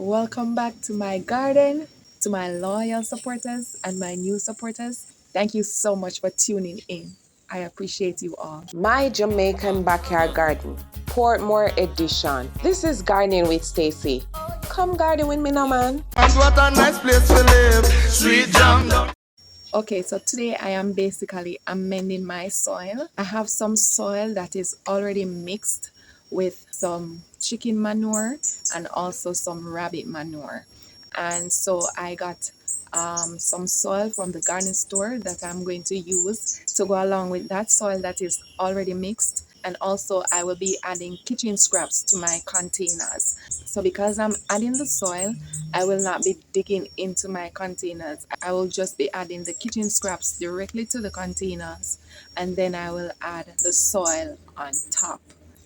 Welcome back to my garden, to my loyal supporters and my new supporters. Thank you so much for tuning in. I appreciate you all. My Jamaican Backyard Garden, Portmore Edition. This is Gardening with Stacey. Come garden with me now, man. And what a nice place to live. Sweet jam. Okay, so today I am basically amending my soil. I have some soil that is already mixed with some chicken manure and also some rabbit manure. And so I got some soil from the garden store that I'm going to use to go along with that soil that is already mixed. And also I will be adding kitchen scraps to my containers. So because I'm adding the soil, I will not be digging into my containers. I will just be adding the kitchen scraps directly to the containers, and then I will add the soil on top.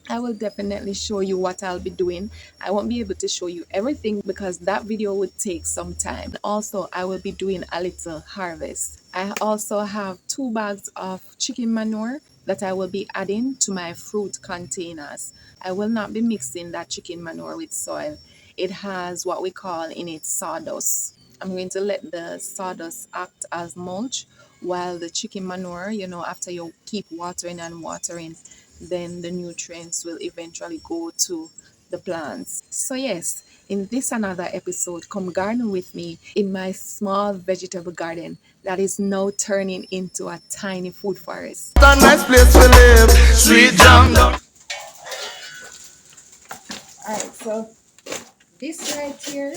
I will definitely show you what I'll be doing. I won't be able to show you everything because that video would take some time. Also, I will be doing a little harvest. I also have 2 bags of chicken manure that I will be adding to my fruit containers. I will not be mixing that chicken manure with soil. It has what we call in it sawdust. I'm going to let the sawdust act as mulch while the chicken manure, after you keep watering and watering, then the nutrients will eventually go to the plants. So yes, in this another episode, come garden with me in my small vegetable garden that is now turning into a tiny food forest. What a nice place to live. Sweet jam. Alright, so this right here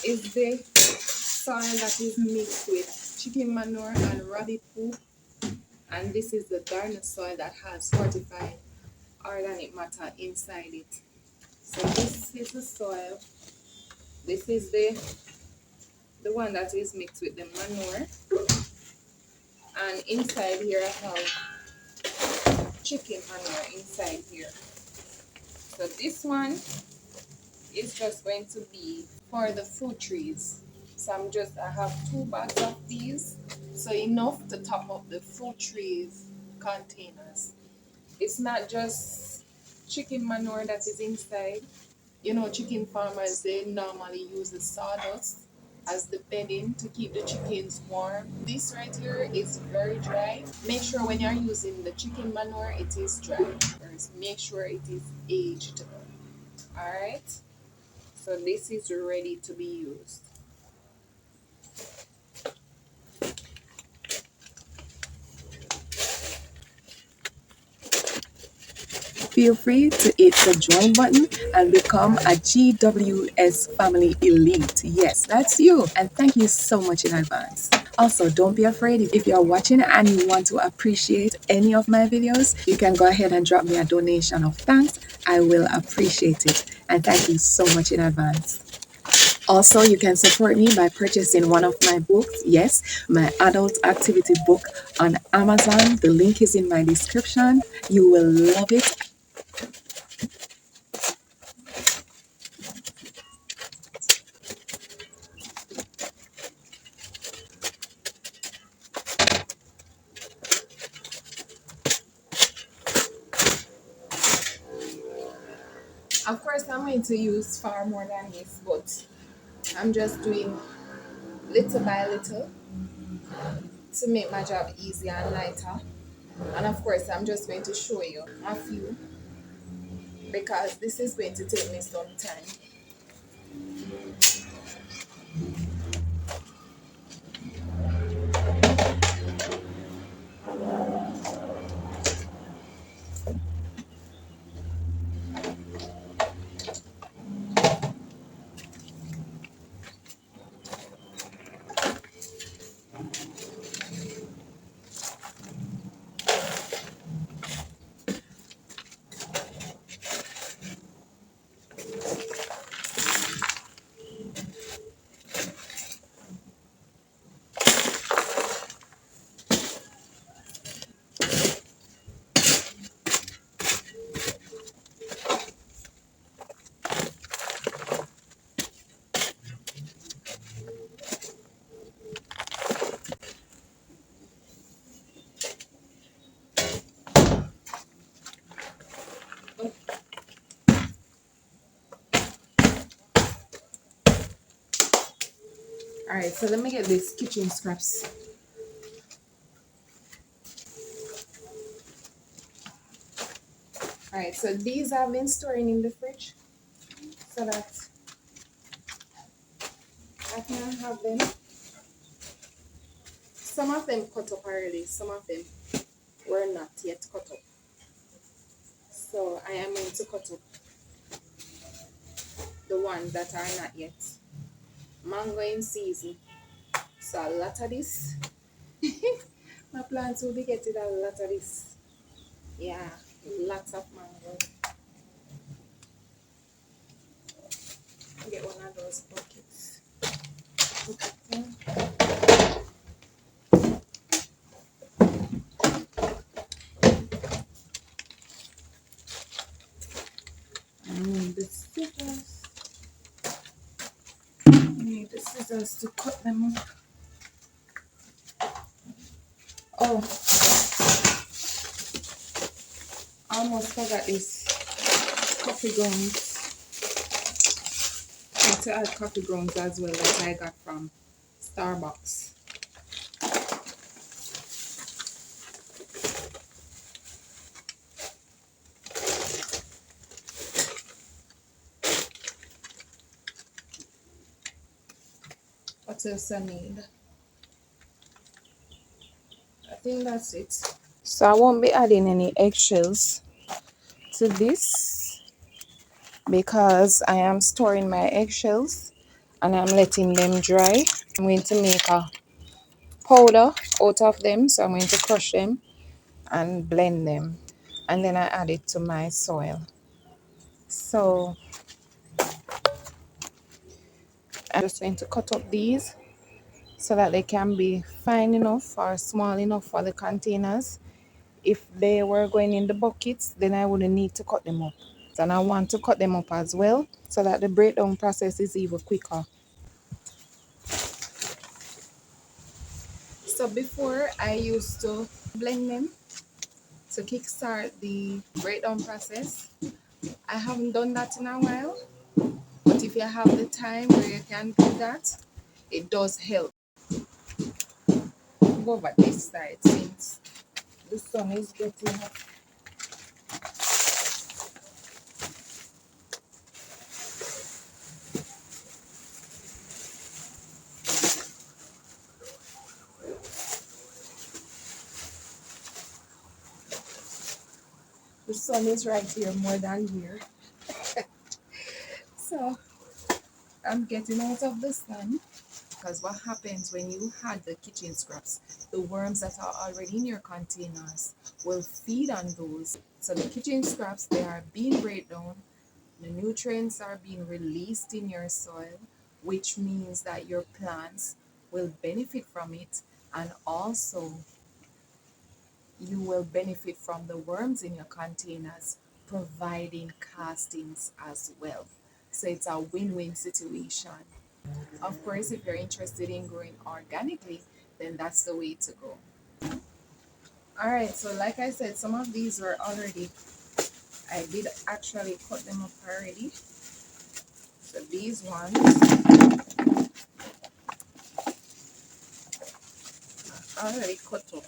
is the soil that is mixed with chicken manure and rabbit poop, and this is the garden soil that has fortified organic matter inside it. So this is the soil. This is the one that is mixed with the manure, and inside here I have chicken manure inside here. So this one is just going to be for the fruit trees. So I have 2 bags of these, so enough to top up the fruit trees containers. It's not just chicken manure that is inside. Chicken farmers, they normally use the sawdust as the bedding to keep the chickens warm. This right here is very dry. Make sure when you're using the chicken manure, it is dry. First, make sure it is aged. Alright? So this is ready to be used. Feel free to hit the join button and become a GWS Family Elite. Yes, that's you. And thank you so much in advance. Also, don't be afraid if you're watching and you want to appreciate any of my videos, you can go ahead and drop me a donation of thanks. I will appreciate it. And thank you so much in advance. Also, you can support me by purchasing one of my books. Yes, my adult activity book on Amazon. The link is in my description. You will love it. Of course, I'm going to use far more than this, but I'm just doing little by little to make my job easier and lighter. And of course, I'm just going to show you a few because this is going to take me some time. Alright, so let me get these kitchen scraps. Alright, so these I've been storing in the fridge so that I can have them. Some of them cut up already, some of them were not yet cut up. So I am going to cut up the ones that are not yet. Mango in season. So a lot of this. My plants will be getting a lot of this. Yeah, lots of mango. Get one of those buckets. Put it there. I need the scissors. I need the scissors to cut them up. Oh, I almost forgot this coffee grounds. I need to add coffee grounds as well that I got from Starbucks. What else I need? I think that's it. So I won't be adding any eggshells to this because I am storing my eggshells and I'm letting them dry. I'm going to make a powder out of them, so I'm going to crush them and blend them, and then I add it to my soil. So I'm just going to cut up these so that they can be fine enough or small enough for the containers. If they were going in the buckets, then I wouldn't need to cut them up. And I want to cut them up as well so that the breakdown process is even quicker. So before I used to blend them to kickstart the breakdown process. I haven't done that in a while, but if you have the time where you can do that, it does help. Go over this side since the sun is getting hot. The sun is right here more than here. So I'm getting out of the sun because what happens when you had the kitchen scraps, the worms that are already in your containers will feed on those. So the kitchen scraps, they are being break down, the nutrients are being released in your soil, which means that your plants will benefit from it, and also you will benefit from the worms in your containers providing castings as well. So it's a win-win situation. Of course, if you're interested in growing organically, then that's the way to go. All right, so like I said, some of these were already, I did actually cut them up already. So these ones already cut up.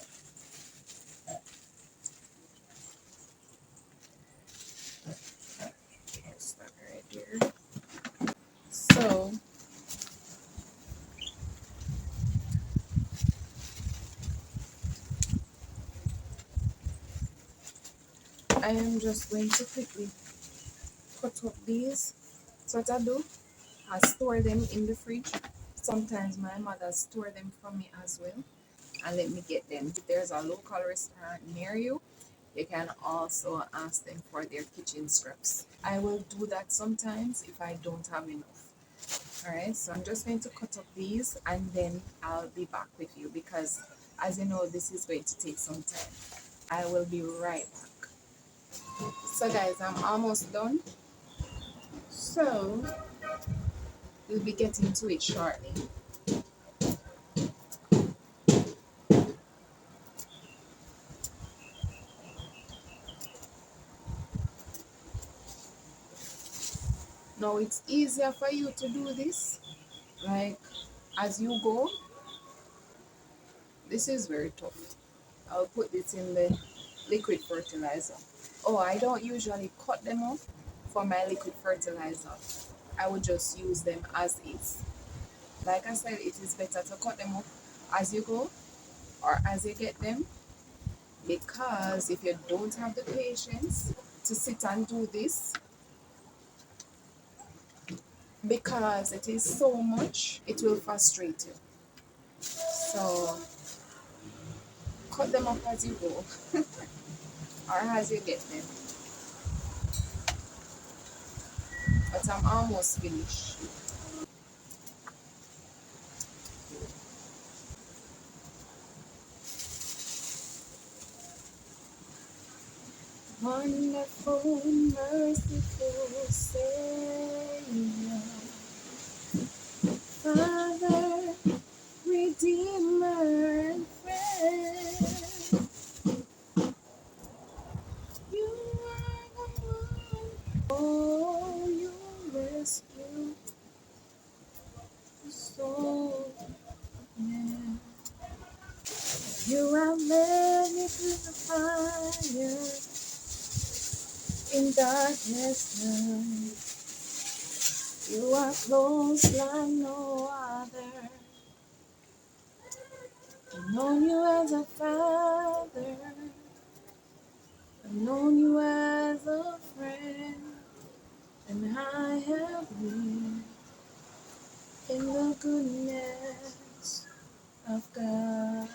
Start right here. So I am just going to quickly cut up these. So what I do, I store them in the fridge. Sometimes my mother store them for me as well and let me get them. If there's a local restaurant near you, you can also ask them for their kitchen scraps. I will do that sometimes if I don't have enough. Alright, so I'm just going to cut up these and then I'll be back with you because as you know, this is going to take some time. I will be right back. So guys, I'm almost done. So we'll be getting to it shortly. Now it's easier for you to do this like as you go. This is very tough. I'll put this in the liquid fertilizer. Oh, I don't usually cut them up for my liquid fertilizer. I would just use them as is. Like I said, it is better to cut them up as you go or as you get them, because if you don't have the patience to sit and do this, because it is so much, it will frustrate you. So cut them up as you go or as you get them. But I'm almost finished. Wonderful, merciful Savior, Father, Redeemer, and friend. You are the one. Oh, you rescue the soul of man. You have led me through the fire in darkness night. You are close like no other. I've known you as a father. I've known you as a friend. And I have lived in the goodness of God.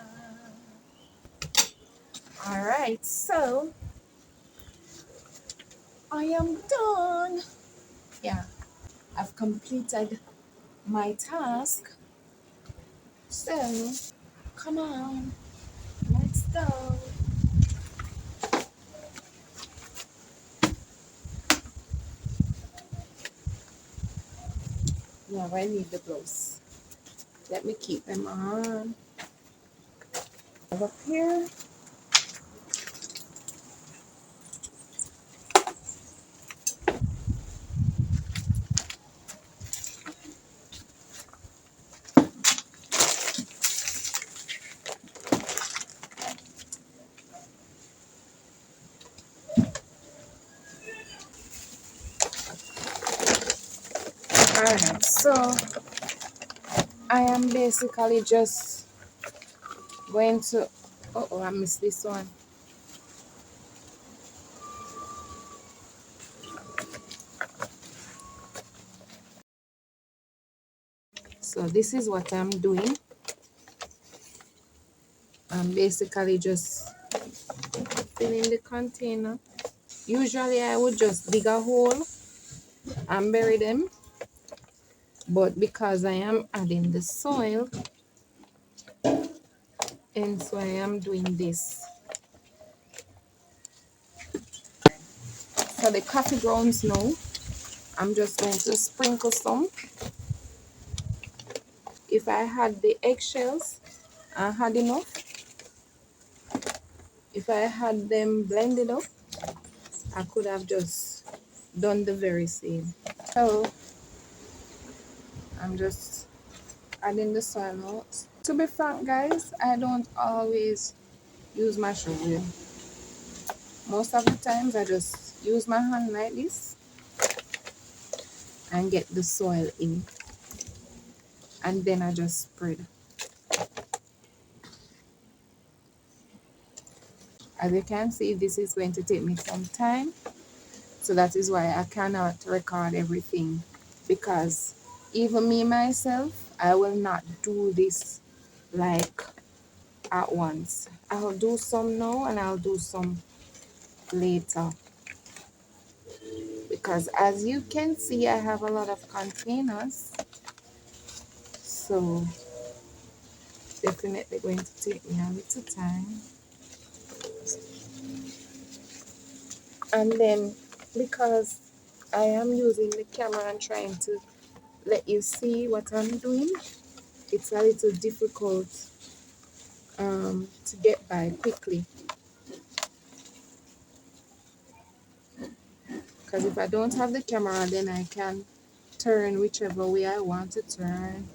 Alright, so I am done. Yeah, I've completed my task. So, come on, let's go. Now I need the gloves. Let me keep them on. Up here. Alright, so I am basically just going to, oh, I missed this one. So this is what I'm doing. I'm basically just filling the container. Usually I would just dig a hole and bury them, but because I am adding the soil, and so I am doing this. For the coffee grounds now, I'm just going to sprinkle some. If I had the eggshells, I had enough. If I had them blended up, I could have just done the very same. So I'm just adding the soil out. To be frank, guys, I don't always use my shovel. Most of the times I just use my hand like this and get the soil in, and then I just spread. As you can see, this is going to take me some time, so that is why I cannot record everything, because even me myself, I will not do this like at once. I'll do some now and I'll do some later, because as you can see, I have a lot of containers, so definitely going to take me a little time. And then because I am using the camera and trying to let you see what I'm doing, it's a little difficult to get by quickly, because if I don't have the camera, then I can turn whichever way I want to turn,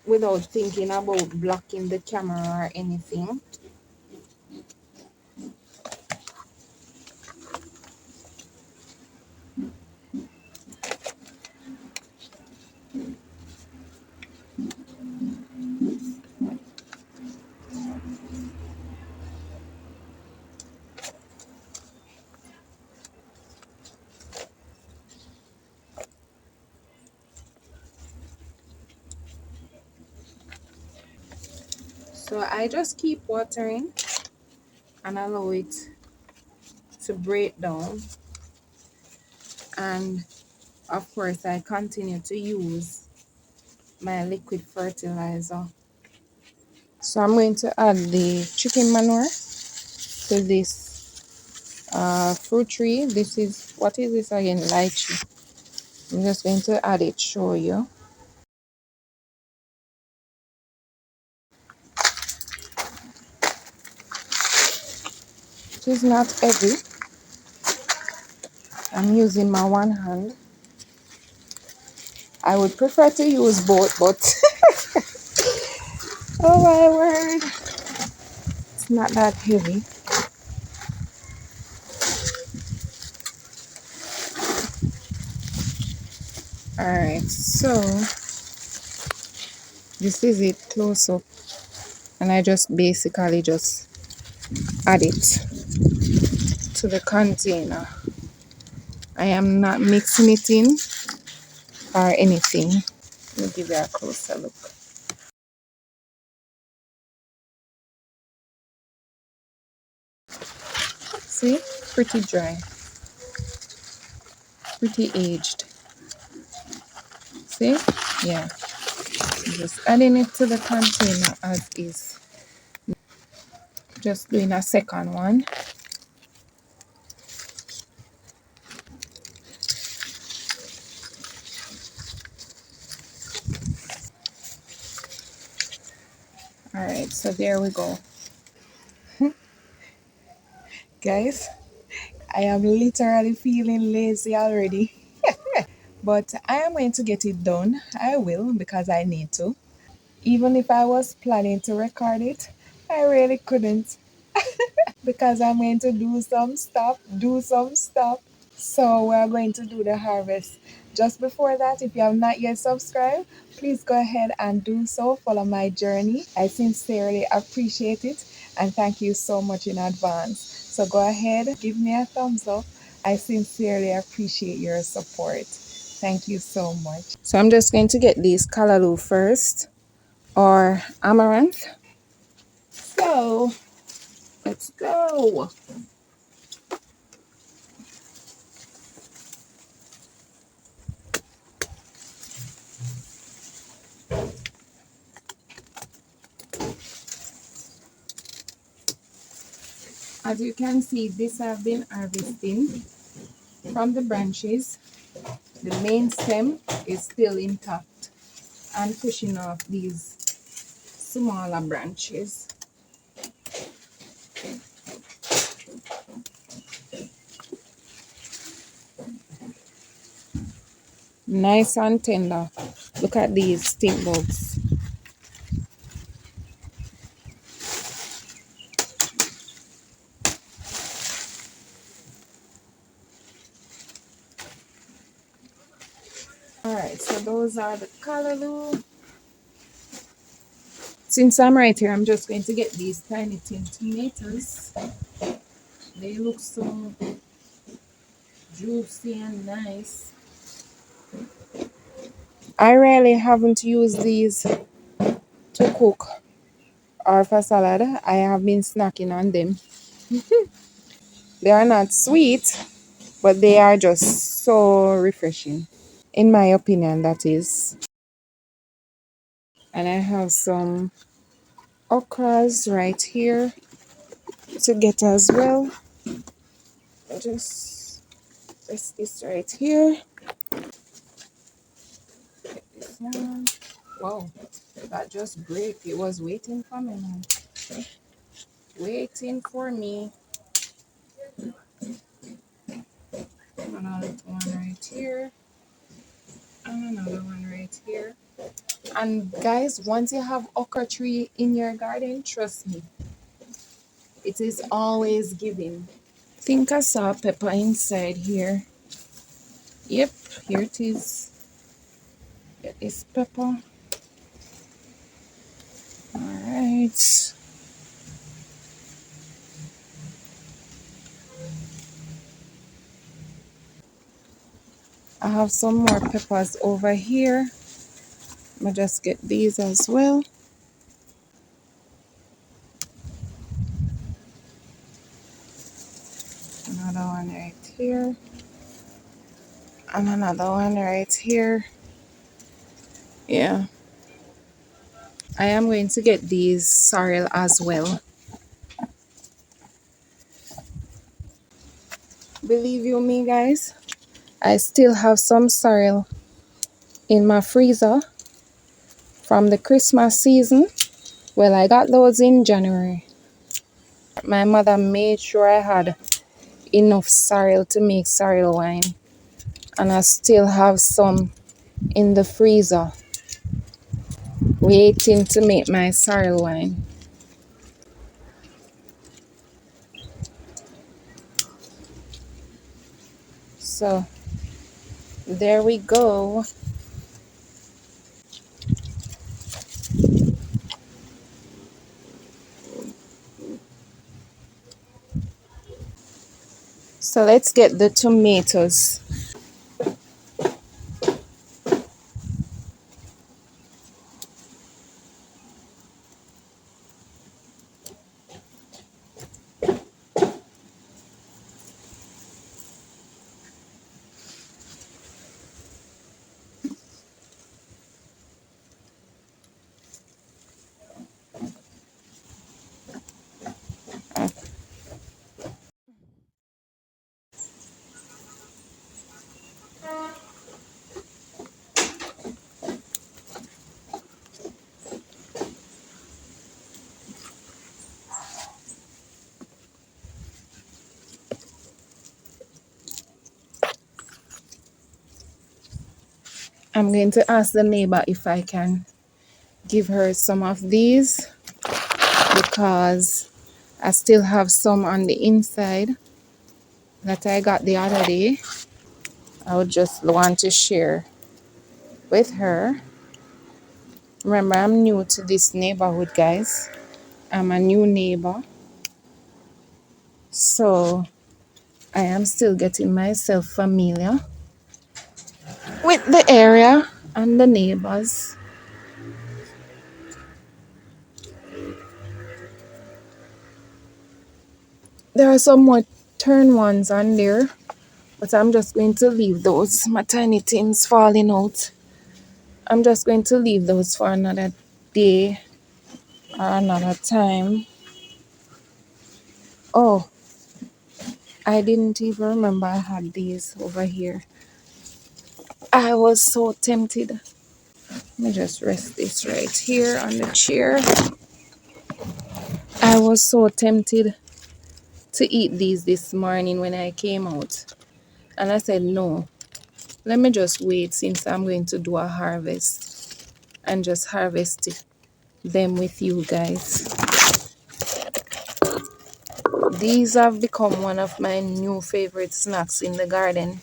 without thinking about blocking the camera or anything. So I just keep watering and allow it to break down, and of course I continue to use my liquid fertilizer. So I'm going to add the chicken manure to this fruit tree. This is, what is this again? Lychee. I'm just going to add it, show you. It is not heavy. I'm using my one hand. I would prefer to use both, but oh my word, it's not that heavy. Alright, so this is it close up, and I just basically just add it to the container. I am not mixing it in or anything. Let me give you a closer look. See, pretty dry, pretty aged. See, yeah, I'm just adding it to the container as is. Just doing a second one. Alright, so there we go. Guys, I am literally feeling lazy already. But I am going to get it done. I will, because I need to. Even if I was planning to record it, I really couldn't, because I'm going to do some stuff. So we're going to do the harvest. Just before that, if you have not yet subscribed, please go ahead and do so. Follow my journey. I sincerely appreciate it, and thank you so much in advance. So go ahead, give me a thumbs up. I sincerely appreciate your support. Thank you so much. So I'm just going to get these callaloo first, or amaranth. So let's go. As you can see, this I've been harvesting from the branches. The main stem is still intact and pushing off these smaller branches. Nice and tender. Look at these stink bugs. Alright, so those are the callaloo. Since I'm right here, I'm just going to get these tiny tin tomatoes. They look so juicy and nice. I really haven't used these to cook or for salad. I have been snacking on them. They are not sweet, but they are just so refreshing. In my opinion, that is. And I have some okras right here to get as well. Just press this right here. Get this one. Wow, that just break. It was waiting for me, man. Waiting for me. Another one right here. And another one right here. And guys, once you have okra tree in your garden, trust me, it is always giving. Think I saw pepper inside here. Yep, here it is. It is pepper. Alright. I have some more peppers over here. I'll just get these as well. Another one right here. And another one right here. Yeah. I am going to get these sorrel as well. Believe you me, guys, I still have some sorrel in my freezer from the Christmas season. Well, I got those in January. My mother made sure I had enough sorrel to make sorrel wine. And I still have some in the freezer waiting to make my sorrel wine. So there we go. So let's get the tomatoes. I'm going to ask the neighbor if I can give her some of these because I still have some on the inside that I got the other day. I would just want to share with her. Remember, I'm new to this neighborhood, guys. I'm a new neighbor. So I am still getting myself familiar with the area and the neighbors. There are some more turn ones on there, but I'm just going to leave those. My tiny things falling out. I'm just going to leave those for another day or another time. Oh, I didn't even remember I had these over here. I was so tempted. Let me just rest this right here on the chair. I was so tempted to eat these this morning when I came out. And I said, no, let me just wait since I'm going to do a harvest and just harvest them with you guys. These have become one of my new favorite snacks in the garden.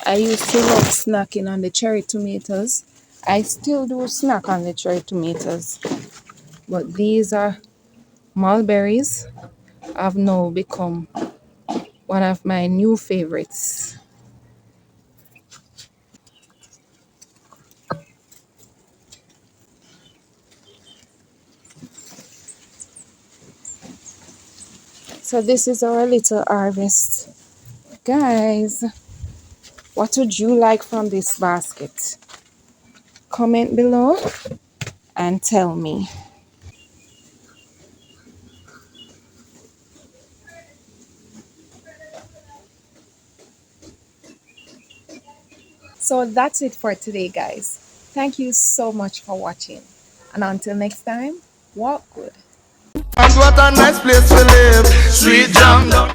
I used to love snacking on the cherry tomatoes. I still do snack on the cherry tomatoes. But these are mulberries. Have now become one of my new favorites. So this is our little harvest. Guys, what would you like from this basket? Comment below and tell me. So that's it for today, guys. Thank you so much for watching. And until next time, walk good. And what a nice place to live. Sweet jam.